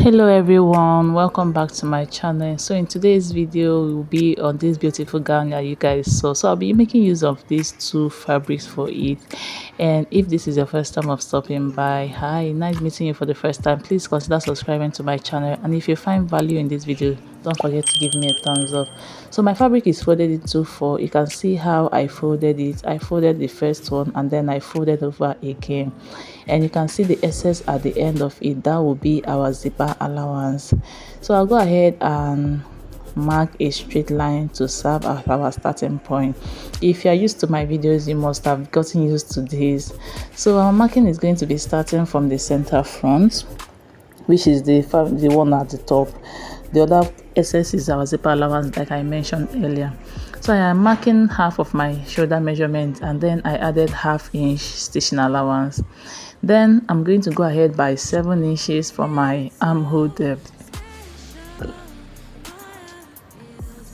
Hello everyone, welcome back to my channel. So in today's video we'll be on this beautiful gown that you guys saw. So I'll be making use of these two fabrics for it. And if this is your first time of stopping by, hi, nice meeting you for the first time. Please consider subscribing to my channel, and if you find value in this video, don't forget to give me a thumbs up. So my fabric is folded into four. You can see how I folded it. I folded the first one and then I folded over again, and you can see the excess at the end of it. That will be our zipper allowance. So I'll go ahead and mark a straight line to serve as our starting point. If you are used to my videos, you must have gotten used to this. So our marking is going to be starting from the center front, which is the one at the top. The other excess is our zipper allowance, like I mentioned earlier. So I am marking half of my shoulder measurement, and then I added ½ stitching allowance. Then I'm going to go ahead by 7 inches for my armhole depth.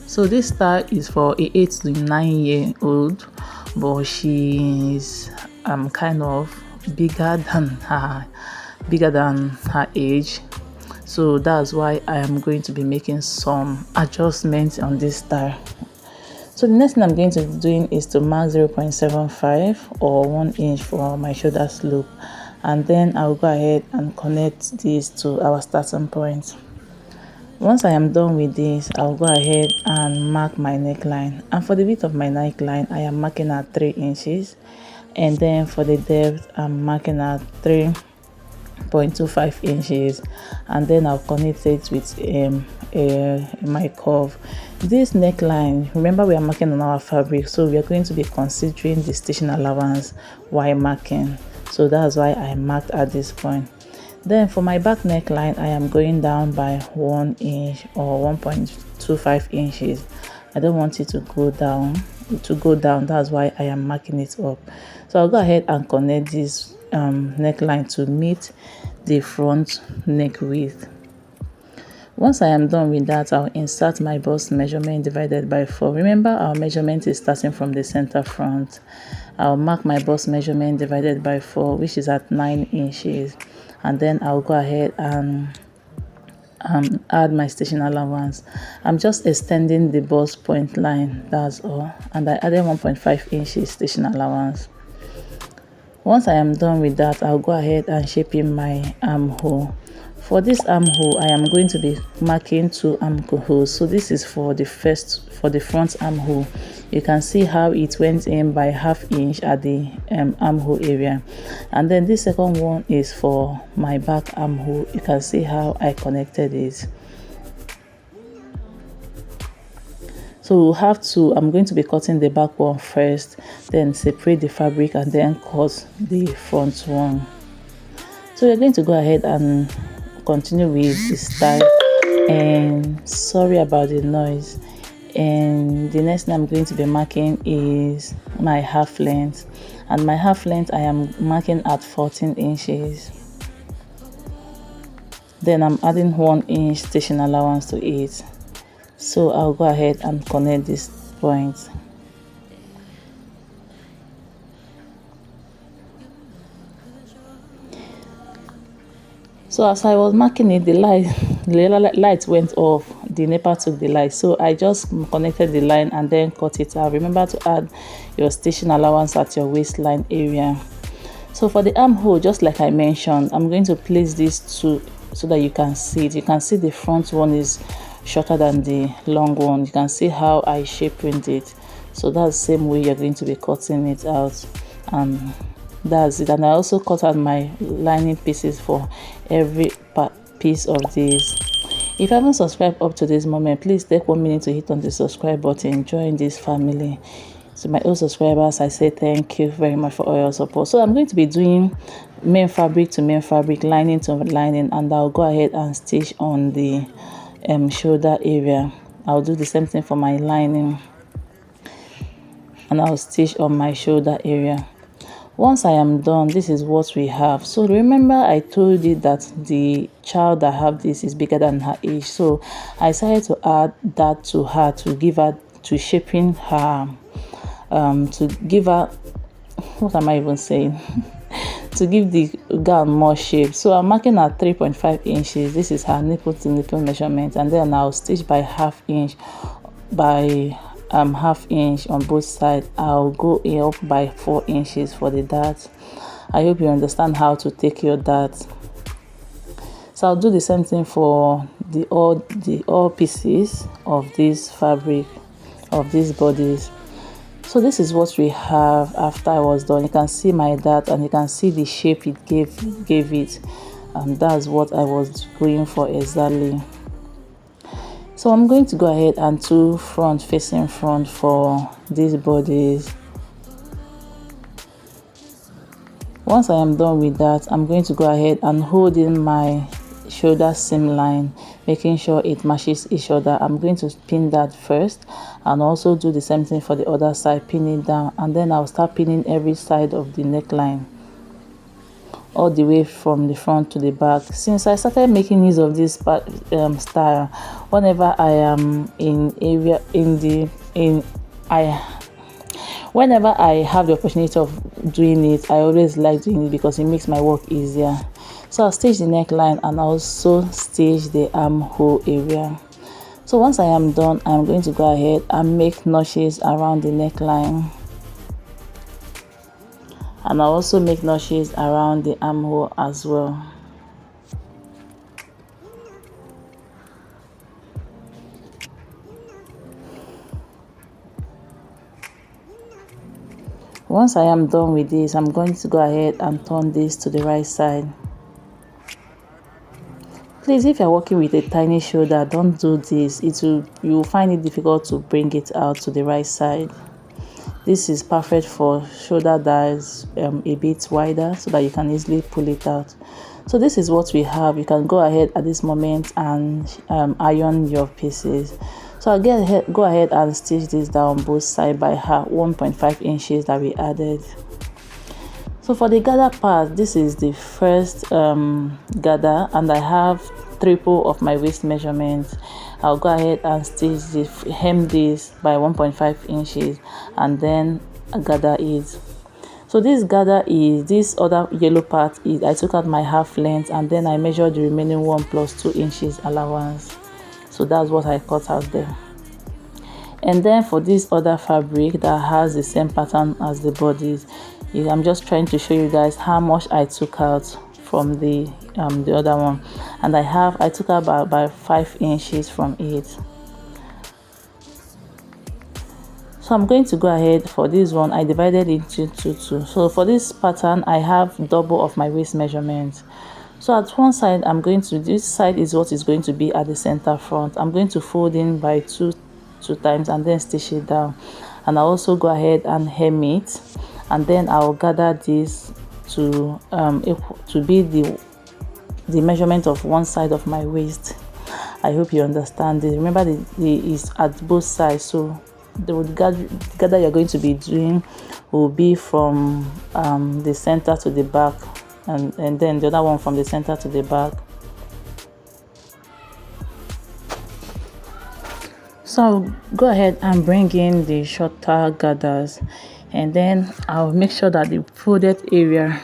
So this style is for a 8 to 9-year-old, but she's kind of bigger than her age. So that's why I am going to be making some adjustments on this style. So the next thing I'm going to be doing is to mark 0.75 or 1 inch for my shoulder slope, and then I'll go ahead and connect this to our starting point. Once I am done with this, I'll go ahead and mark my neckline, and for the width of my neckline I am marking at 3 inches, and then for the depth I'm marking at 3.25 inches, and then I'll connect it with my curve. This neckline, remember, we are marking on our fabric, so we are going to be considering the stitching allowance while marking. So that's why I marked at this point. Then for my back neckline, I am going down by 1 inch or 1.25 inches. I don't want it to go down. That's why I am marking it up. So I'll go ahead and connect this neckline to meet the front neck width. Once I am done with that, I'll insert my bust measurement divided by 4. Remember, our measurement is starting from the center front. I'll mark my bust measurement divided by 4, which is at 9 inches, and then I'll go ahead and add my stitching allowance. I'm just extending the bust point line, that's all, and I added 1.5 inches stitching allowance. Once I am done with that, I'll go ahead and shape in my armhole. For this armhole, I am going to be marking 2 armholes. So this is for the front armhole. You can see how it went in by ½ inch at the armhole area, and then this second one is for my back armhole. You can see how I connected it. So I'm going to be cutting the back one first, then separate the fabric, and then cut the front one. So we're going to go ahead and continue with this style, and sorry about the noise. And the next thing I'm going to be marking is my half length, and my half length I am marking at 14 inches. Then I'm adding 1 inch stitching allowance to it. So I'll go ahead and connect this point. So as I was marking it, the light went off. The NEPA took the light, so I just connected the line and then cut it out. Remember to add your stitching allowance at your waistline area. So for the armhole, just like I mentioned, I'm going to place these two so that you can see it. You can see the front one is shorter than the long one. You can see how I shaped it. So that's the same way you're going to be cutting it out, and that's it. And I also cut out my lining pieces for every piece of this. If you haven't subscribed up to this moment, please take 1 minute to hit on the subscribe button. Join this family. To my old subscribers, I say thank you very much for all your support. So I'm going to be doing main fabric to main fabric, lining to lining, and I'll go ahead and stitch on the shoulder area. I'll do the same thing for my lining, and I'll stitch on my shoulder area. Once I am done, this is what we have. So remember, I told you that the child that have this is bigger than her age, so I decided to add that to her to give her, to shaping her, to give her, what am I even saying? to give the gown more shape. So I'm marking at 3.5 inches. This is her nipple to nipple measurement, and then I'll stitch by half inch by half inch on both sides. I'll go up by 4 inches for the dart. I hope you understand how to take your dart. So I'll do the same thing for all pieces of this fabric, of these bodies. So this is what we have after I was done. You can see my dart, and you can see the shape it gave it, and that's what I was going for exactly. So I'm going to go ahead and do front facing front for these bodies. Once I am done with that, I'm going to go ahead and hold in my shoulder seam line, making sure it matches each other. I'm going to pin that first, and also do the same thing for the other side, pin it down, and then I'll start pinning every side of the neckline all the way from the front to the back. Since I started making use of this style, whenever I am whenever I have the opportunity of doing it, I always like doing it because it makes my work easier. So I'll stitch the neckline and also stitch the armhole area. So once I am done, I'm going to go ahead and make notches around the neckline, and I'll also make notches around the armhole as well. Once I am done with this, I'm going to go ahead and turn this to the right side. Please, if you're working with a tiny shoulder, don't do this. You will find it difficult to bring it out to the right side. This is perfect for shoulder that is a bit wider, so that you can easily pull it out. So this is what we have. You can go ahead at this moment and iron your pieces. So I'll go ahead and stitch this down both sides by 1.5 inches that we added. So for the gather part, this is the first gather, and I have triple of my waist measurement. I'll go ahead and hem this by 1.5 inches, and then gather it. So this other yellow part is, I took out my half length, and then I measured the remaining 1 + 2 inches allowance. So that's what I cut out there. And then for this other fabric that has the same pattern as the bodies, I'm just trying to show you guys how much I took out from the other one, and I took out about 5 inches from it. So I'm going to go ahead for this one. I divided it into 2. So for this pattern, I have double of my waist measurement. So at one side, this side is what is going to be at the center front. I'm going to fold in by two times and then stitch it down, and I'll also go ahead and hem it, and then I'll gather this to be the measurement of one side of my waist. I hope you understand this. Remember, is at both sides, so the gather you're going to be doing will be from the center to the back, and then the other one from the center to the back. So I'll go ahead and bring in the shorter gathers, and then I'll make sure that the folded area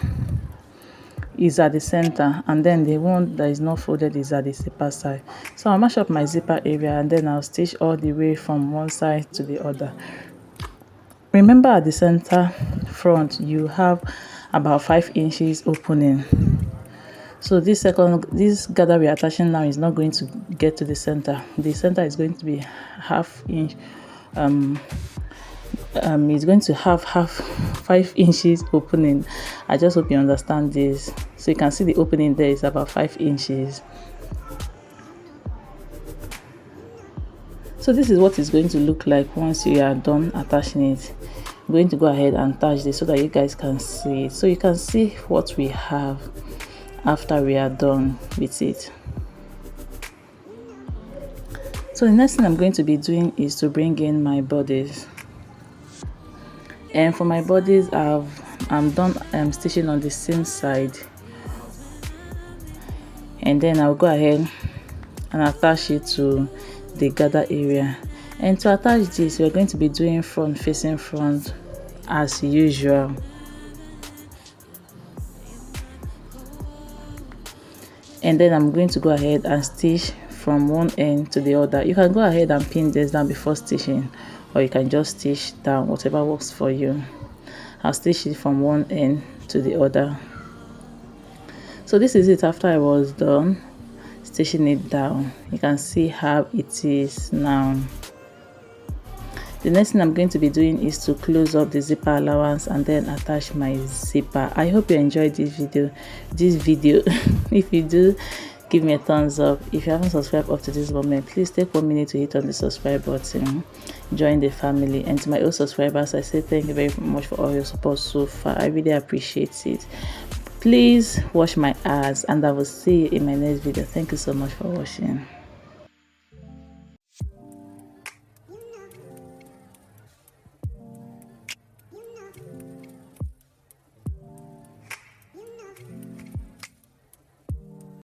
is at the center, and then the one that is not folded is at the zipper side. So I'll mash up my zipper area, and then I'll stitch all the way from one side to the other. Remember, at the center front you have about 5 inches opening. So this gather we're attaching now is not going to get to the center. The center is going to be half inch. It's going to have 5 inches opening. I just hope you understand this. So you can see the opening there is about 5 inches. So this is what it's going to look like once you are done attaching it. I'm going to go ahead and attach this so that you guys can see it. So you can see what we have after we are done with it. So the next thing I'm going to be doing is to bring in my bodies. And for my bodies, I'm done stitching on the same side, and then I'll go ahead and attach it to the gather area. And to attach this, we're going to be doing front facing front as usual. and then I'm going to go ahead and stitch from one end to the other. You can go ahead and pin this down before stitching, or you can just stitch down, whatever works for you. I'll stitch it from one end to the other. So this is it after I was done stitching it down. You can see how it is now. The next thing I'm going to be doing is to close up the zipper allowance and then attach my zipper. I hope you enjoyed this video. If you do, give me a thumbs up. If you haven't subscribed up to this moment, please take 1 minute to hit on the subscribe button, join the family. And to my old subscribers, I say thank you very much for all your support so far. I really appreciate it. Please watch my ads, and I will see you in my next video. Thank you so much for watching.